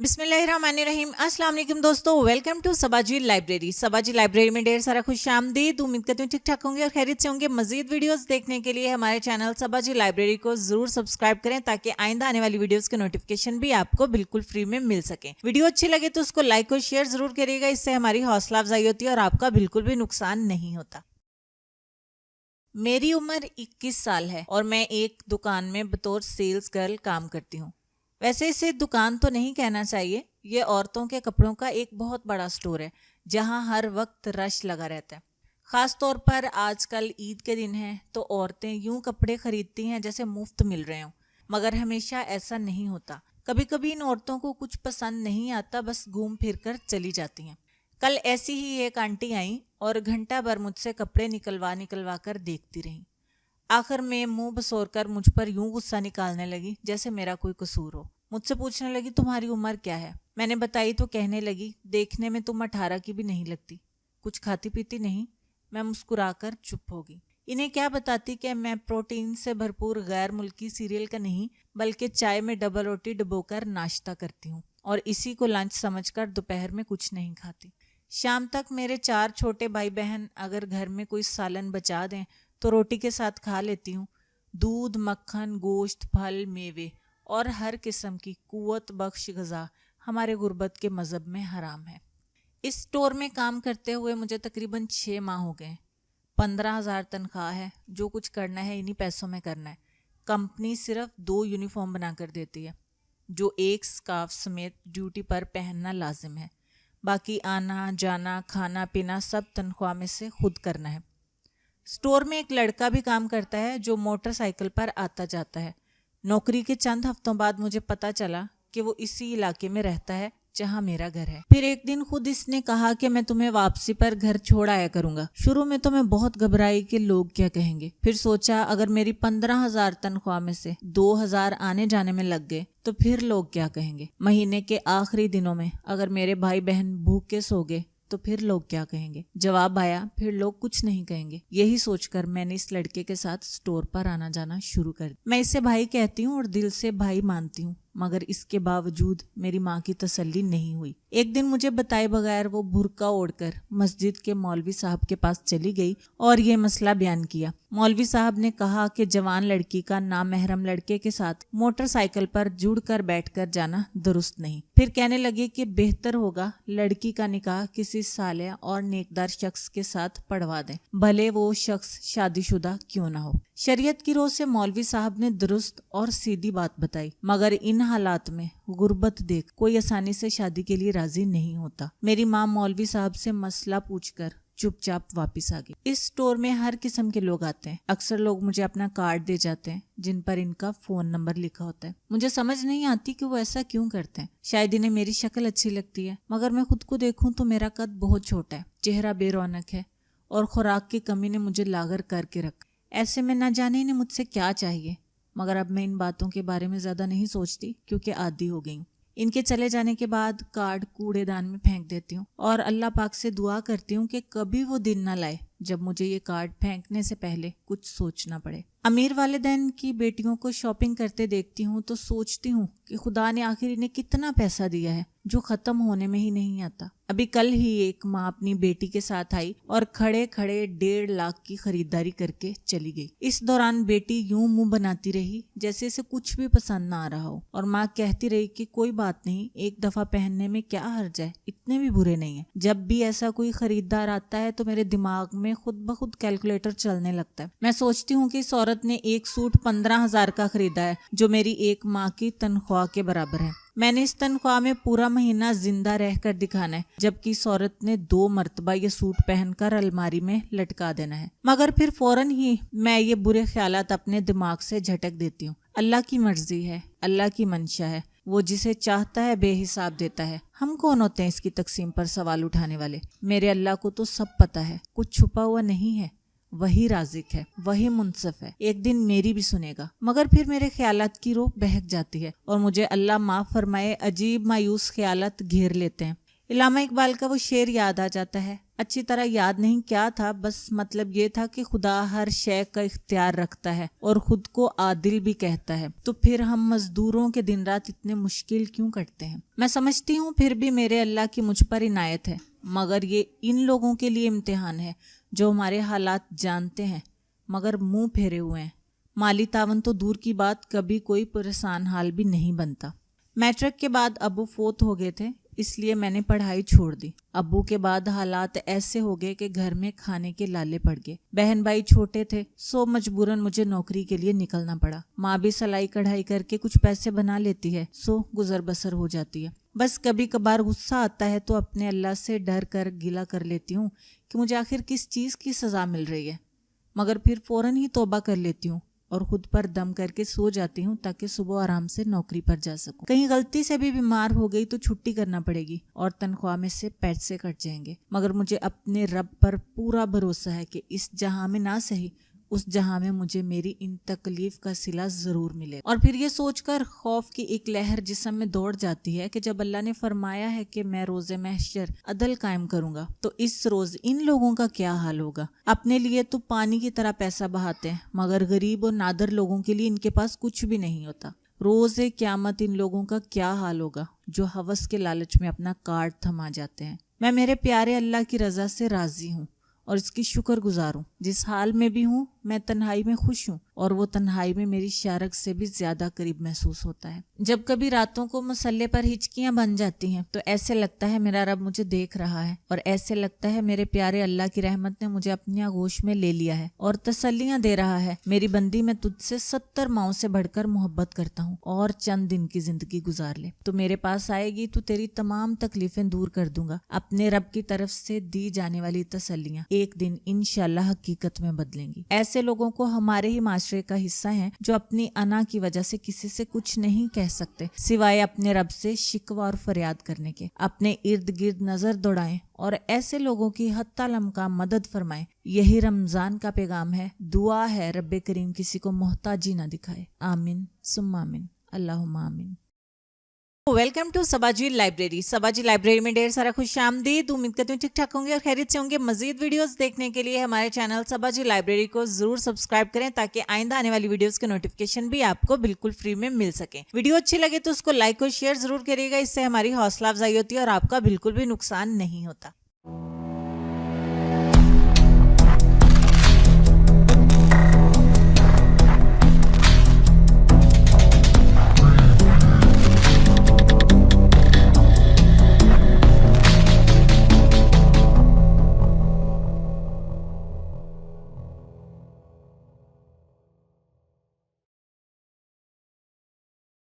बिस्मिल्लाहिर्रहमानिर्रहीम। अस्सलाम वालेकुम दोस्तों, वेलकम टू सबाजी लाइब्रेरी। सबाजी लाइब्रेरी में ढेर सारा खुश आमदीद। उम्मीद करती हूँ ठीक ठाक होंगे और खैरियत से होंगे। मजीद वीडियोस देखने के लिए हमारे चैनल सबाजी लाइब्रेरी को जरूर सब्सक्राइब करें ताकि आइंदा आने वाली वीडियोस के नोटिफिकेशन भी आपको बिल्कुल फ्री में मिल सके। वीडियो अच्छी लगे तो उसको लाइक और शेयर जरूर करिएगा, इससे हमारी हौसला अफजाई होती है और आपका बिल्कुल भी नुकसान नहीं होता। मेरी उम्र 21 साल है और मैं एक दुकान में बतौर सेल्स गर्ल काम करती हूँ। वैसे इसे दुकान तो नहीं कहना चाहिए, ये औरतों के कपड़ों का एक बहुत बड़ा स्टोर है जहाँ हर वक्त रश लगा रहता है। ख़ास तौर पर आजकल ईद के दिन हैं तो औरतें यूं कपड़े खरीदती हैं जैसे मुफ्त मिल रहे हों, मगर हमेशा ऐसा नहीं होता। कभी कभी इन औरतों को कुछ पसंद नहीं आता, बस घूम फिर कर चली जाती हैं। कल ऐसी ही एक आंटी आई और घंटा भर मुझसे कपड़े निकलवा कर देखती रहीं। आखिर में मुंह बसोर कर मुझ पर यूं गुस्सा निकालने लगी जैसे मेरा कोई कसूर हो। मुझसे पूछने लगी, तुम्हारी उम्र क्या है? मैंने बताई तो कहने लगी, देखने में तुम 18 की भी नहीं लगती, कुछ खाती पीती नहीं। मैं मुस्कुराकर चुप हो गई। इन्हें क्या बताती कि मैं प्रोटीन से भरपूर गैर मुल्की सीरियल का नहीं बल्कि चाय में डबल रोटी डुबोकर नाश्ता करती हूँ और इसी को लंच समझकर दोपहर में कुछ नहीं खाती। शाम तक मेरे 4 छोटे भाई बहन अगर घर में कोई सालन बचा दें तो रोटी के साथ खा लेती हूँ। दूध, मक्खन, गोश्त, फल, मेवे और हर किस्म की कुव्वत बख्श ग़िज़ा हमारे गुर्बत के मज़हब में हराम है। इस स्टोर में काम करते हुए मुझे तकरीबन 6 माह हो गए। 15,000 तनख्वाह है। जो कुछ करना है इन्हीं पैसों में करना है। कंपनी सिर्फ 2 यूनिफॉर्म बना कर देती है जो एक स्कार्फ समेत ड्यूटी पर पहनना लाजिम है। बाकी आना जाना खाना पीना सब तनख्वाह में से खुद करना है। स्टोर में एक लड़का भी काम करता है जो मोटरसाइकिल पर आता जाता है। नौकरी के चंद हफ्तों बाद मुझे पता चला कि वो इसी इलाके में रहता है जहां मेरा घर है। फिर एक दिन खुद इसने कहा कि मैं तुम्हें वापसी पर घर छोड़ आया करूंगा। शुरू में तो मैं बहुत घबराई कि लोग क्या कहेंगे। फिर सोचा अगर मेरी 15,000 तनख्वाह में से 2,000 आने जाने में लग गए तो फिर लोग क्या कहेंगे। महीने के आखिरी दिनों में अगर मेरे भाई बहन भूखे सो गए तो फिर लोग क्या कहेंगे। जवाब आया, फिर लोग कुछ नहीं कहेंगे। यही सोचकर मैंने इस लड़के के साथ स्टोर पर आना जाना शुरू कर दिया। मैं इसे भाई कहती हूँ और दिल से भाई मानती हूँ, मगर इसके बावजूद मेरी माँ की तसल्ली नहीं हुई। एक दिन मुझे बताए बगैर वो बुर्का ओढ़कर मस्जिद के मौलवी साहब के पास चली गई और ये मसला बयान किया। मौलवी साहब ने कहा कि जवान लड़की का नामहरम लड़के के साथ मोटरसाइकिल पर जुड़कर बैठकर जाना दुरुस्त नहीं। फिर कहने लगे कि बेहतर होगा लड़की का निकाह किसी सालिह और नेकदार शख्स के साथ पढ़वा दें, भले वो शख्स शादीशुदा क्यों ना हो। शरीयत की रोज से मौलवी साहब ने दुरुस्त और सीधी बात बताई, मगर इन हालात में गुर्बत देख कोई आसानी से शादी के लिए राजी नहीं होता। मेरी माँ मौलवी साहब से मसला पूछकर चुपचाप वापस आ गई। इस स्टोर में हर किस्म के लोग आते हैं। अक्सर लोग मुझे अपना कार्ड दे जाते हैं जिन पर इनका फोन नंबर लिखा होता है। मुझे समझ नहीं आती कि वो ऐसा क्यों करते हैं। शायद इन्हें मेरी शक्ल अच्छी लगती है, मगर मैं खुद को देखूं तो मेरा कद बहुत छोटा है, चेहरा बेरौनक है और खुराक की कमी ने मुझे लागर करके रखा। ऐसे में न जाने इन्हें मुझसे क्या चाहिए, मगर अब मैं इन बातों के बारे में ज़्यादा नहीं सोचती क्योंकि आदी हो गई हूँ। इनके चले जाने के बाद कार्ड कूड़ेदान में फेंक देती हूँ और अल्लाह पाक से दुआ करती हूँ कि कभी वो दिन ना लाए जब मुझे ये कार्ड फेंकने से पहले कुछ सोचना पड़े। अमीर वालिदैन की बेटियों को शॉपिंग करते देखती हूँ तो सोचती हूँ कि खुदा ने आखिर इन्हें कितना पैसा दिया है जो खत्म होने में ही नहीं आता। अभी कल ही एक माँ अपनी बेटी के साथ आई और खड़े खड़े 1.5 लाख की खरीदारी करके चली गई। इस दौरान बेटी यूं मुंह बनाती रही जैसे इसे कुछ भी पसंद ना आ रहा हो और माँ कहती रही कि कोई बात नहीं, एक दफा पहनने में क्या हर्ज है, इतने भी बुरे नहीं है। जब भी ऐसा कोई खरीदार आता है तो मेरे दिमाग में खुद ब खुद कैलकुलेटर चलने लगता है। मैं सोचती हूँ कि इस औरत ने एक सूट 15,000 का खरीदा है जो मेरी एक माँ की तनख्वाह के बराबर है। मैंने इस तनख्वाह में पूरा महीना जिंदा रहकर दिखाना है, जबकि इस औरत ने 2 मरतबा ये सूट पहनकर अलमारी में लटका देना है। मगर फिर फौरन ही मैं ये बुरे ख्यालात अपने दिमाग से झटक देती हूँ। अल्लाह की मर्जी है, अल्लाह की मंशा है, वो जिसे चाहता है बेहिसाब देता है। हम कौन होते हैं इसकी तकसीम पर सवाल उठाने वाले। मेरे अल्लाह को तो सब पता है, कुछ छुपा हुआ नहीं है। वही राज़िक है, वही मुनसिफ है, एक दिन मेरी भी सुनेगा। मगर फिर मेरे ख्यालात की रूह बहक जाती है और मुझे अल्लाह माफ़ फरमाए अजीब मायूस ख्यालात घेर लेते हैं। علامہ اقبال کا وہ شعر یاد آ جاتا ہے. اچھی طرح یاد نہیں کیا تھا، بس مطلب یہ تھا کہ خدا ہر شے کا اختیار رکھتا ہے اور خود کو عادل بھی کہتا ہے. تو پھر ہم مزدوروں کے دن رات اتنے مشکل کیوں کٹتے ہیں؟ میں سمجھتی ہوں پھر بھی میرے اللہ کی مجھ پر عنایت ہے، مگر یہ ان لوگوں کے لیے امتحان ہے جو ہمارے حالات جانتے ہیں مگر منہ پھیرے ہوئے ہیں. مالی تعاون تو دور کی بات، کبھی کوئی پریشان حال بھی نہیں بنتا. میٹرک کے بعد ابو فوت ہو گئے تھے، اس لیے میں نے پڑھائی چھوڑ دی. ابو کے بعد حالات ایسے ہو گئے کہ گھر میں کھانے کے لالے پڑ گئے. بہن بھائی چھوٹے تھے، سو مجبوراً مجھے نوکری کے لیے نکلنا پڑا. ماں بھی سلائی کڑھائی کر کے کچھ پیسے بنا لیتی ہے، سو گزر بسر ہو جاتی ہے. بس کبھی کبھار غصہ آتا ہے تو اپنے اللہ سے ڈر کر گلہ کر لیتی ہوں کہ مجھے آخر کس چیز کی سزا مل رہی ہے، مگر پھر فوراً ہی توبہ کر لیتی ہوں اور خود پر دم کر کے سو جاتی ہوں تاکہ صبح آرام سے نوکری پر جا سکوں. کہیں غلطی سے بھی بیمار ہو گئی تو چھٹی کرنا پڑے گی اور تنخواہ میں سے پیسے کٹ جائیں گے، مگر مجھے اپنے رب پر پورا بھروسہ ہے کہ اس جہاں میں نہ صحیح اس جہاں میں مجھے میری ان تکلیف کا صلہ ضرور ملے. اور پھر یہ سوچ کر خوف کی ایک لہر جسم میں دوڑ جاتی ہے کہ جب اللہ نے فرمایا ہے کہ میں روز محشر عدل قائم کروں گا تو اس روز ان لوگوں کا کیا حال ہوگا. اپنے لیے تو پانی کی طرح پیسہ بہاتے ہیں، مگر غریب اور نادر لوگوں کے لیے ان کے پاس کچھ بھی نہیں ہوتا. روز قیامت ان لوگوں کا کیا حال ہوگا جو ہوس کے لالچ میں اپنا کارڈ تھما جاتے ہیں. میں میرے پیارے اللہ کی رضا سے راضی ہوں اور اس کی شکر گزار ہوں. جس حال میں بھی ہوں میں تنہائی میں خوش ہوں اور وہ تنہائی میں میری شارک سے بھی زیادہ قریب محسوس ہوتا ہے. جب کبھی راتوں کو مسلے پر ہچکیاں بن جاتی ہیں تو ایسے لگتا ہے میرا رب مجھے دیکھ رہا ہے، اور ایسے لگتا ہے میرے پیارے اللہ کی رحمت نے مجھے اپنی آغوش میں لے لیا ہے اور تسلیاں دے رہا ہے. میری بندی، میں تجھ سے 70 ماؤں سے بڑھ کر محبت کرتا ہوں، اور چند دن کی زندگی گزار لے تو میرے پاس آئے گی تو تیری تمام تکلیفیں دور کر دوں گا. اپنے رب کی طرف سے دی جانے والی تسلیاں ایک دن انشاءاللہ حقیقت میں بدلیں گی. ایسے لوگوں کو ہمارے ہی معاشرے کا حصہ ہیں جو اپنی انا کی وجہ سے کسی سے کچھ نہیں کہہ سکتے سوائے اپنے رب سے شکوہ اور فریاد کرنے کے. اپنے ارد گرد نظر دوڑائیں اور ایسے لوگوں کی حتی الامکان مدد فرمائیں. یہی رمضان کا پیغام ہے. دعا ہے رب کریم کسی کو محتاجی نہ دکھائے. آمین ثم آمین. اللہم آمین. Welcome to Sabaji library. Sabaji library میں ڈھیر سارا خوش آمدید. امید کرتی ہوں ٹھیک ٹھاک ہوں گے اور خیریت سے ہوں گے. مزید ویڈیوز دیکھنے کے لیے ہمارے چینل سباجی لائبریری کو ضرور سبسکرائب کریں تاکہ آئندہ آنے والی ویڈیوز کے نوٹیفیکیشن بھی آپ کو بالکل فری میں مل سکیں. ویڈیو اچھی لگے تو اس کو لائک اور شیئر ضرور کریے گا، اس سے ہماری حوصلہ افزائی ہوتی ہے اور آپ کا بالکل بھی نقصان نہیں ہوتا.